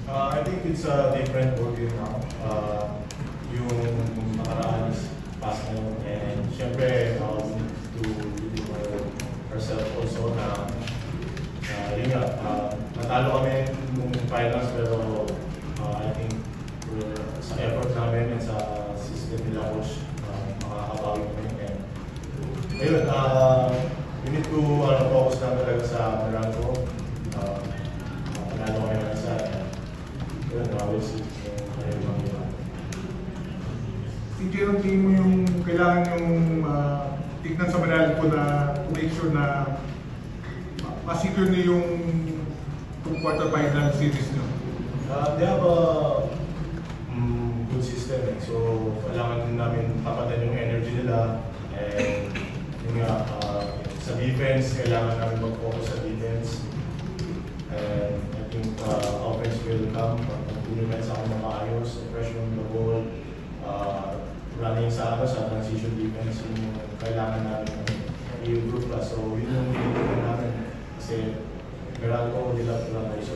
I think it's a different worldview now. Yung nakaraan is past na yun. And syempre, to redeem ourselves also na yun nga, natalo kami nung finals pero I think sa effort namin and sa system nila coach, makakabawi kami. And ayun, we need to focus na talaga sa Meralco. Panalo kami na isa. Yun, always yung TJ, ang tingin mo yung kailangan yung tignan sa Meralco na to make sure na ma-secure nyo yung quarterfinal series nyo? They have a good system. So, kailangan din namin tapatan yung energy nila. And yun nga, sa defense, kailangan namin mag-focus sa defense. And I think offense will come. Pag-implement sa akin na maayos, pressure on the ball, running sa transition defense, yung kailangan namin i-improve pa. So, yun yung namin. Kasi Meralco, nila lang tayo.